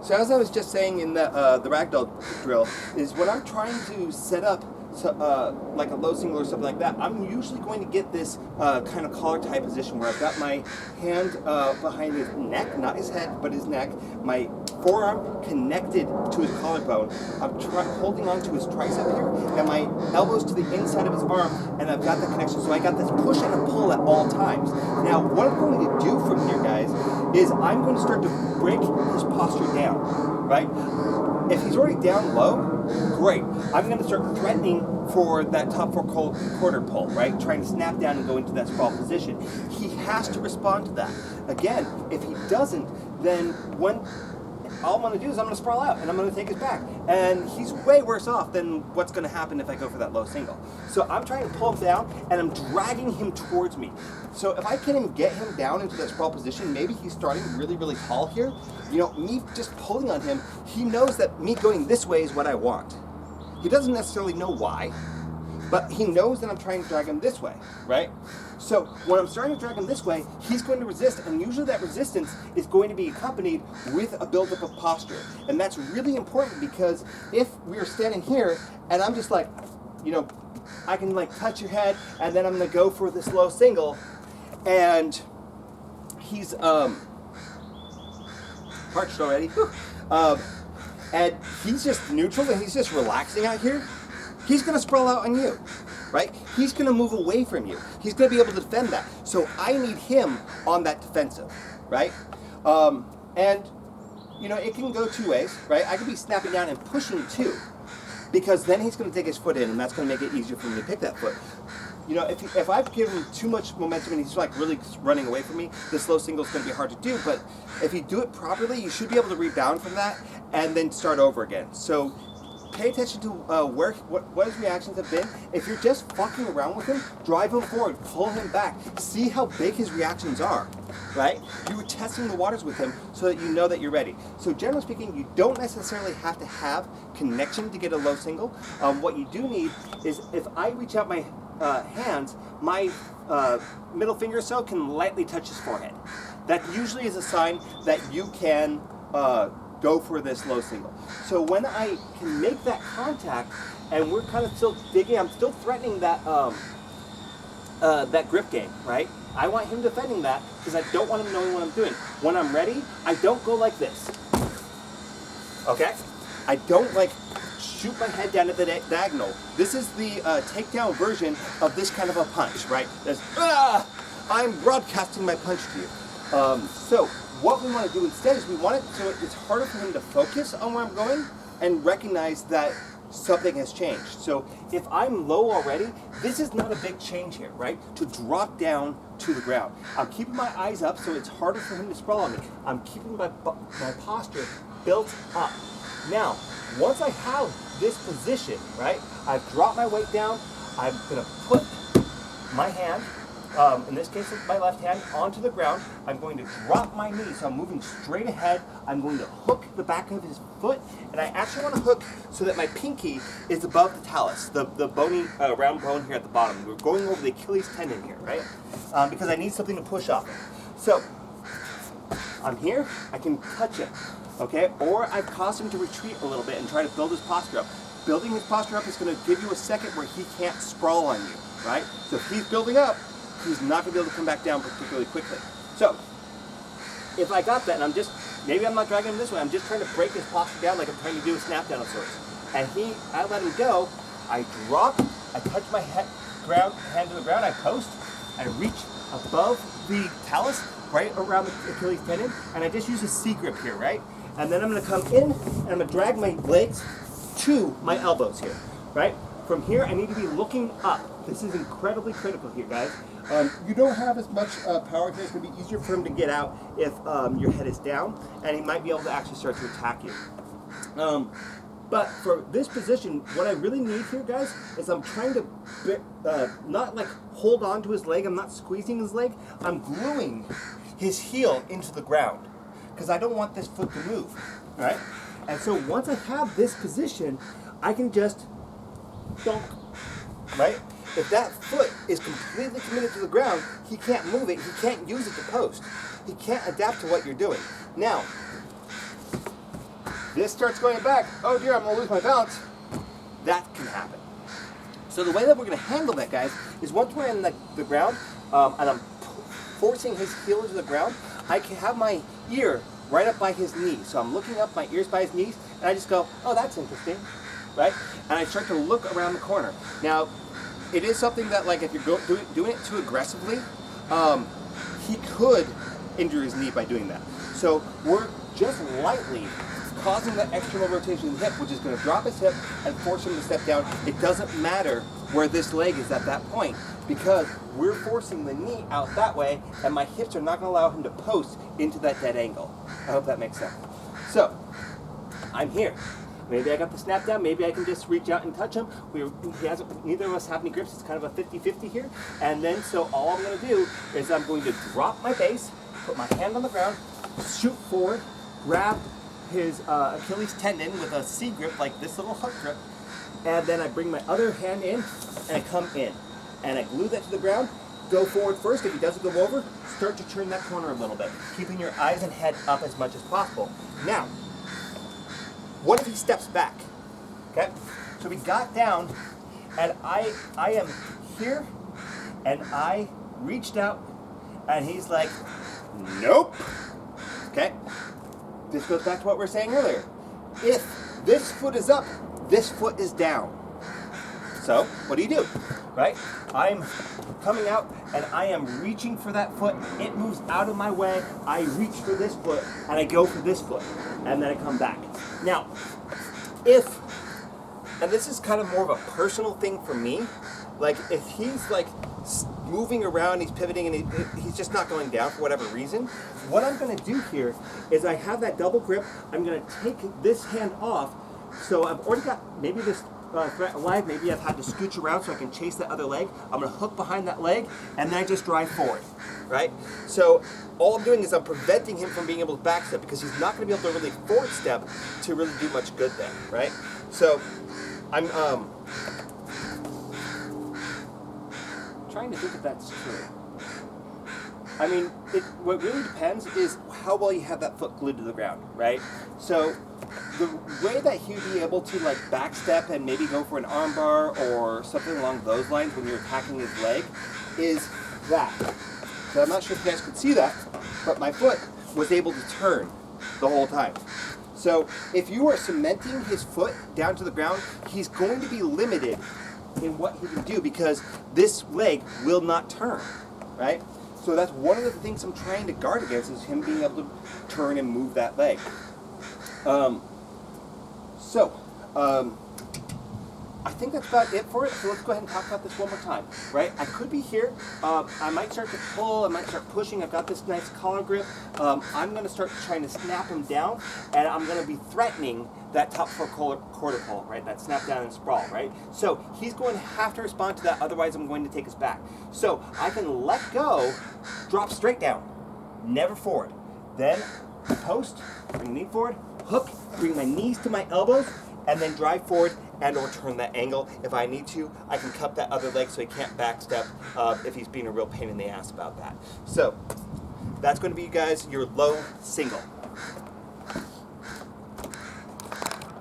So as I was just saying in the ragdoll drill, is when I'm trying to set up like a low single or something like that, I'm usually going to get this kind of collar tie position where I've got my hand behind his neck, not his head, but his neck, my forearm connected to his collarbone. I'm holding on to his tricep here, and my elbows to the inside of his arm, and I've got that connection. So I got this push and a pull at all times. Now, what I'm going to do from here, guys, is I'm going to start to break his posture down, right? If he's already down low, great. I'm going to start threatening for that top quarter pull, right? Trying to snap down and go into that sprawl position. He has to respond to that. Again, if he doesn't, then all I'm going to do is I'm going to sprawl out and I'm going to take his back. And he's way worse off than what's going to happen if I go for that low single. So I'm trying to pull him down and I'm dragging him towards me. So if I can get him down into that sprawl position, maybe he's starting really, really tall here. You know, me just pulling on him, he knows that me going this way is what I want. He doesn't necessarily know why, but he knows that I'm trying to drag him this way, right? So when I'm starting to drag him this way, he's going to resist, and usually that resistance is going to be accompanied with a buildup of posture. And that's really important because if we are standing here and I'm just like, you know, I can like touch your head and then I'm gonna go for this low single and he's parched already. And he's just neutral and he's just relaxing out here, he's gonna sprawl out on you, right? He's gonna move away from you. He's gonna be able to defend that. So I need him on that defensive, right? And you know, it can go two ways, right? I could be snapping down and pushing too, because then he's gonna take his foot in and that's gonna make it easier for me to pick that foot. You know, if I've given him too much momentum and he's like really running away from me, this low single is going to be hard to do. But if you do it properly, you should be able to rebound from that and then start over again. So pay attention to what his reactions have been. If you're just fucking around with him, drive him forward, pull him back, see how big his reactions are, right? You were testing the waters with him so that you know that you're ready. So generally speaking, you don't necessarily have to have connection to get a low single. What you do need is if I reach out my hands, my middle finger or so can lightly touch his forehead. That usually is a sign that you can go for this low single. So when I can make that contact and we're kind of still digging, I'm still threatening that that grip game, right? I want him defending that because I don't want him knowing what I'm doing. When I'm ready, I don't go like this. Okay? I don't like shoot my head down at the diagonal. This is the takedown version of this kind of a punch, right? There's, I'm broadcasting my punch to you. So what we want to do instead is we want it so it's harder for him to focus on where I'm going and recognize that something has changed. So if I'm low already, this is not a big change here, right? To drop down to the ground. I'm keeping my eyes up so it's harder for him to sprawl on me. I'm keeping my posture built up. Now, once I have this position, right, I've dropped my weight down, I'm going to put my hand, in this case my left hand, onto the ground. I'm going to drop my knee, so I'm moving straight ahead. I'm going to hook the back of his foot, and I actually want to hook so that my pinky is above the talus, the bony, round bone here at the bottom. We're going over the Achilles tendon here, right, because I need something to push off of. So, I'm here, I can touch him. Okay, or I've caused him to retreat a little bit and try to build his posture up. Building his posture up is going to give you a second where he can't sprawl on you, right? So if he's building up, he's not going to be able to come back down particularly quickly. So if I got that and maybe I'm not dragging him this way, I'm just trying to break his posture down like I'm trying to do a snap down of sorts. And I let him go, I drop, I touch my hand to the ground, I post, I reach above the talus, right around the Achilles tendon, and I just use a C grip here, right? And then I'm going to come in, and I'm going to drag my legs to my elbows here, right? From here, I need to be looking up. This is incredibly critical here, guys. You don't have as much power here. It's going to be easier for him to get out if your head is down, and he might be able to actually start to attack you. But for this position, what I really need here, guys, is I'm trying to not like hold on to his leg. I'm not squeezing his leg. I'm gluing his heel into the ground because I don't want this foot to move, right? And so once I have this position, I can just dunk, right? If that foot is completely committed to the ground, he can't move it. He can't use it to post. He can't adapt to what you're doing. Now, this starts going back, oh dear, I'm gonna lose my balance, that can happen. So the way that we're gonna handle that, guys, is once we're in the ground, and I'm forcing his heel into the ground, I can have my ear right up by his knee. So I'm looking up, my ear's by his knees, and I just go, oh, that's interesting, right? And I start to look around the corner. Now, it is something that, like, if you're doing it too aggressively, he could injure his knee by doing that. So we're just lightly causing that external rotation in the hip, which is going to drop his hip and force him to step down. It doesn't matter where this leg is at that point, because we're forcing the knee out that way, and my hips are not going to allow him to post into that dead angle. I hope that makes sense. So, I'm here. Maybe I got the snap down, maybe I can just reach out and touch him. Neither of us have any grips, it's kind of a 50-50 here. And then, so all I'm going to do is I'm going to drop my base, put my hand on the ground, shoot forward, grab his Achilles tendon with a C grip, like this little hook grip, and then I bring my other hand in, and I come in. And I glue that to the ground, go forward first. If he doesn't go over, start to turn that corner a little bit, keeping your eyes and head up as much as possible. Now, what if he steps back? Okay, so we got down, and I am here, and I reached out, and he's like, nope. Okay, this goes back to what we were saying earlier. If this foot is up, this foot is down. So, what do? Right? I'm coming out and I am reaching for that foot. It moves out of my way. I reach for this foot and I go for this foot. And then I come back. Now, and this is kind of more of a personal thing for me, like if he's like moving around, he's pivoting and he's just not going down for whatever reason, what I'm going to do here is I have that double grip. I'm going to take this hand off. So I've already got maybe this threat alive, maybe I've had to scooch around so I can chase that other leg. I'm going to hook behind that leg and then I just drive forward, right? So all I'm doing is I'm preventing him from being able to backstep, because he's not going to be able to really forward step to really do much good there, right? So I'm trying to think if that's true. I mean, what really depends is how well you have that foot glued to the ground, right? So the way that he'd be able to like backstep and maybe go for an armbar or something along those lines when you're attacking his leg is that. So I'm not sure if you guys could see that, but my foot was able to turn the whole time. So if you are cementing his foot down to the ground, he's going to be limited in what he can do because this leg will not turn, right? So that's one of the things I'm trying to guard against, is him being able to turn and move that leg. I think that's about it for it. So let's go ahead and talk about this one more time, right? I could be here. I might start to pull. I might start pushing. I've got this nice collar grip. I'm going to start trying to snap him down, and I'm going to be threatening that top foot quarter pull, right? That snap down and sprawl, right? So he's going to have to respond to that. Otherwise, I'm going to take his back. So I can let go, drop straight down, never forward. Then post, bring the knee forward, hook, bring my knees to my elbows, and then drive forward and or turn that angle. If I need to, I can cup that other leg so he can't backstep if he's being a real pain in the ass about that. So that's going to be, you guys, your low single.